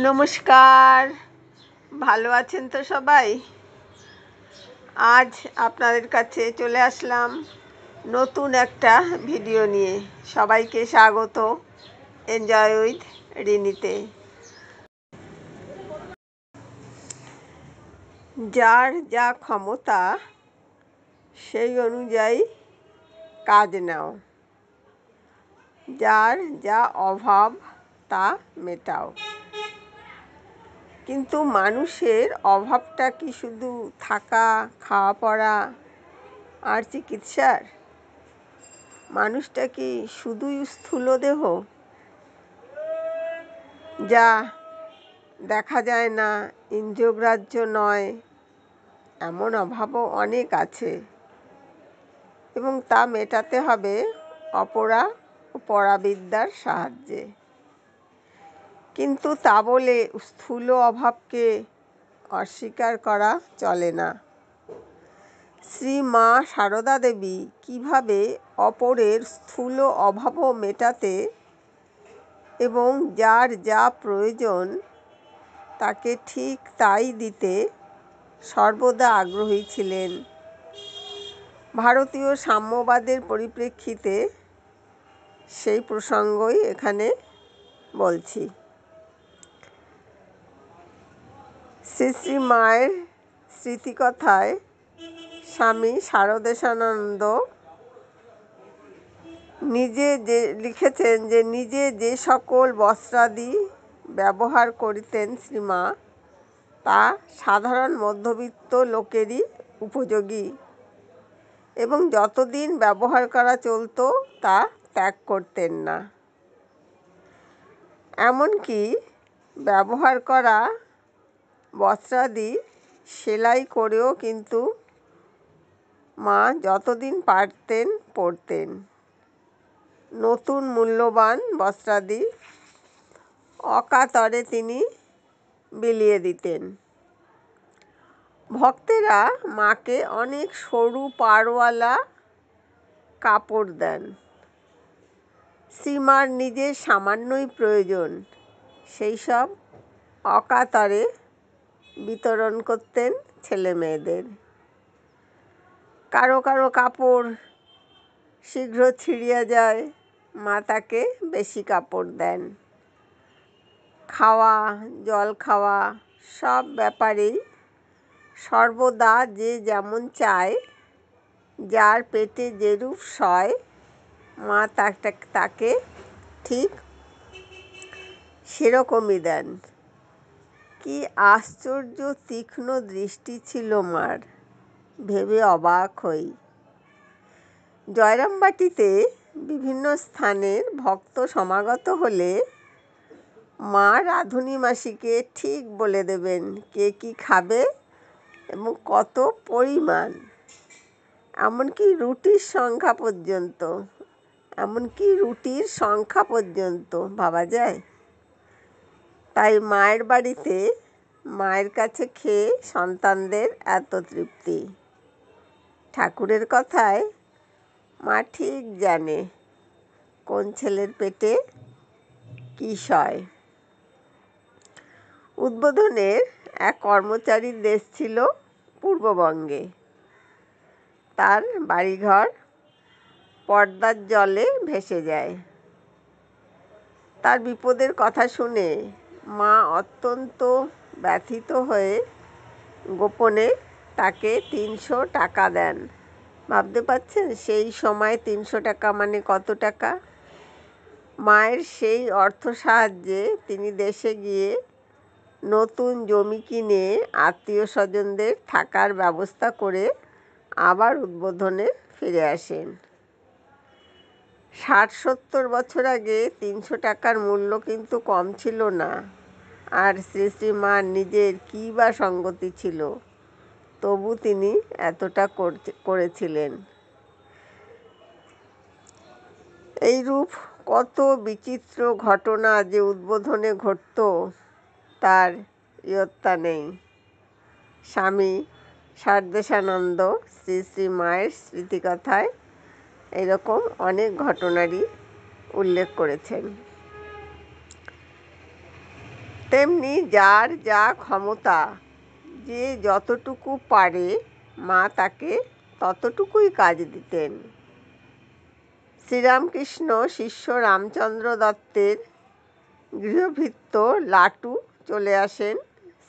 নমস্কার, ভালো আছেন তো সবাই? আজ আপনাদের কাছে চলে আসলাম নতুন একটা ভিডিও নিয়ে। সবাইকে স্বাগত এনজয় উইথ রিনিতে। যার যা ক্ষমতা সেই অনুযায়ী কাজ নাও, যার যা অভাব তা মেটাও। কিন্তু মানুষের অভাবটা কি শুধু থাকা, খাওয়া পড়া আর চিকিৎসার? মানুষটা কি শুধুই স্থূলদেহ, যা দেখা যায় না, ইন্দ্রিয়গ্রাহ্য নয়? এমন অভাবও অনেক আছে, এবং তা মেটাতে হবে অপরা ও পরাবিদ্যার সাহায্যে। কিন্তু তা বলে স্থূল অভাবকে অস্বীকার করা চলে না। শ্রী মা সারদা দেবী কীভাবে অপরের স্থূল অভাবও মেটাতে এবং যার যা প্রয়োজন তাকে ঠিক তাই দিতে সর্বদা আগ্রহী ছিলেন, ভারতীয় সাম্যবাদের পরিপ্রেক্ষিতে সেই প্রসঙ্গই এখানে বলছি। শ্রী শ্রী মায়ের স্মৃতিকথায় স্বামী শারদেশানন্দ নিজে লিখেছেন যে নিজে যে সকল বস্ত্রাদি ব্যবহার করিতেন শ্রীমা, তা সাধারণ মধ্যবিত্ত লোকেরই উপযোগী, এবং যতদিন ব্যবহার করা চলত তা ত্যাগ করতেন না। এমনকি ব্যবহার করা বস্ত্রাদি সেলাই করেও কিন্তু মা যতদিন পারতেন পরতেন। নতুন মূল্যবান বস্ত্রাদি অকাতরে তিনি বিলিয়ে দিতেন। ভক্তেরা মাকে অনেক সরু পাড়ওয়ালা কাপড় দেন। শ্রীমার নিজের সামান্যই প্রয়োজন, সেই সব অকাতরে বিতরণ করতেন ছেলে মেয়েদের। কারো কারো কাপড় শীঘ্র ছিঁড়িয়া যায়, মা তাকে বেশি কাপড় দেন। খাওয়া, জল খাওয়া সব ব্যাপারেই সর্বদা যে যেমন চায়, যার পেটে যেরূপ সয়, মা তাকে ঠিক সেরকমই দেন। কি আশ্চর্য তীক্ষ্ণ দৃষ্টি ছিল মার, ভেবে অবাক হই। জয়রামবাটিতে বিভিন্ন স্থানের ভক্ত সমাগত হলে মা রাঁধুনি মাসিকে ঠিক বলে দেবেন কে কি খাবে এবং কত পরিমাণ, এমনকি রুটির সংখ্যা পর্যন্ত ভাবা যায়। তাই মায়ের বাড়িতে মায়ের কাছে খেয়ে সন্তানদের এত তৃপ্তি। ঠাকুরের কথায় মা ঠিক জানে কোন ছেলের পেটে কি সয়। উদ্বোধনের এক কর্মচারীর দেশ ছিল পূর্ববঙ্গে। তার বাড়িঘর পদ্মার জলে ভেসে যায়। তার বিপদের কথা শুনে মা অত্যন্ত ব্যথিত হয়ে গোপনে তাকে ৩০০ টাকা দেন। ভাবতে পারছেন সেই সময় ৩০০ টাকা মানে কত টাকা? মায়ের সেই অর্থ সাহায্যে তিনি দেশে গিয়ে নতুন জমি কিনে আত্মীয় স্বজনদের থাকার ব্যবস্থা করে আবার উদ্বোধনে ফিরে আসেন। ৬০-৭০ বছর আগে ৩০০ টাকার মূল্য কিন্তু কম ছিল না। আর শ্রী শ্রী মার নিজের কী বা সঙ্গতি ছিল, তবু তিনি এতটা করেছিলেন। এইরূপ কত বিচিত্র ঘটনা যে উদ্বোধনে ঘটত তার ইয়ত্তা নেই। স্বামী শারদেশানন্দ শ্রী শ্রী মায়ের স্মৃতিকথায় এরকম অনেক ঘটনারই উল্লেখ করেছেন। তেমনি যার যা ক্ষমতা, যে যতটুকু পারে মা তাকে ততটুকুই কাজ দিতেন। শ্রীরামকৃষ্ণ শিষ্য রামচন্দ্র দত্তের গৃহভৃত্য লাটু চলে আসেন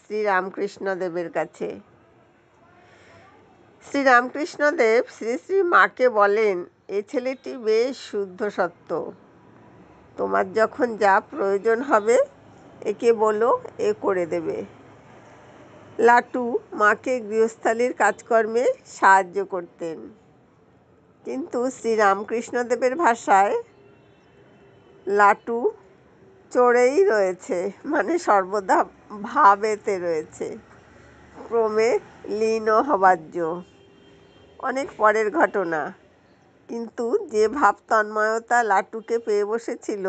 শ্রীরামকৃষ্ণদেবের কাছে। শ্রীরামকৃষ্ণদেব শ্রী শ্রী মাকে বলেন, এ ছেলেটি বেশ শুদ্ধ সত্য, তোমার যখন যা প্রয়োজন হবে একে বলো, এ করে দেবে। লাটু মাকে গৃহস্থালির কাজকর্মে সাহায্য করতেন, কিন্তু শ্রীরামকৃষ্ণদেবের ভাষায় লাটু চড়েই রয়েছে, মানে সর্বদা ভাবেতে রয়েছে, ক্রমে লীন হবার্য। অনেক পরের ঘটনা, কিন্তু যে ভাব তন্ময়তা লাটুকে পেয়ে বসেছিল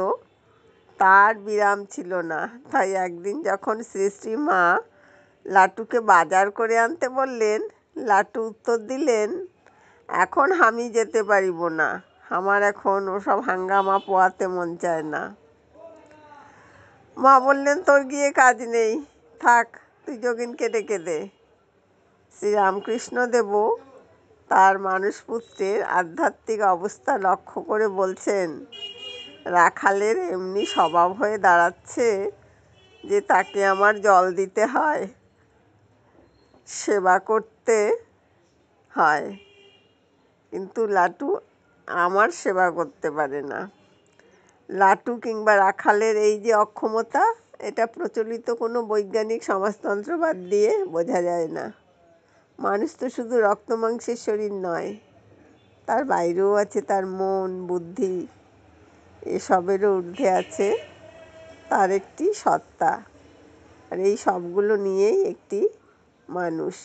তার বিরাম ছিল না। তাই একদিন যখন শ্রী শ্রী মা লাটুকে বাজার করে আনতে বললেন, লাটু উত্তর দিলেন, এখন আমি যেতে পারিব না, আমার এখন ওসব হাঙ্গামা পোয়াতে মন চায় না। মা বললেন, তোর গিয়ে কাজ নেই, থাক, তুই যোগিনকে ডেকে দে। শ্রীরামকৃষ্ণদেবও তার মানুষপুত্রের আধ্যাত্মিক অবস্থা লক্ষ্য করে বলছেন, রাখালের এমনি স্বভাব হয়ে দাঁড়াচ্ছে যে তাকে আমার জল দিতে হয়, সেবা করতে হয়, কিন্তু লাটু আমার সেবা করতে পারে না। লাটু কিংবা রাখালের এই যে অক্ষমতা, এটা প্রচলিত কোনো বৈজ্ঞানিক সমাজতন্ত্রবাদ দিয়ে বোঝা যায় না। মানুষ তো শুধু রক্ত মাংসের শরীর নয়, তার বাইরেও আছে তার মন, বুদ্ধি, এসবেরও ঊর্ধ্বে আছে তার একটি সত্তা, আর এই সবগুলো নিয়েই একটি মানুষ।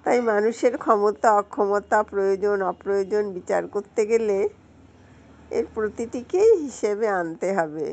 তাই মানুষের ক্ষমতা, অক্ষমতা, প্রয়োজন, অপ্রয়োজন বিচার করতে গেলে এর প্রতিটিকেই হিসেবে আনতে হবে।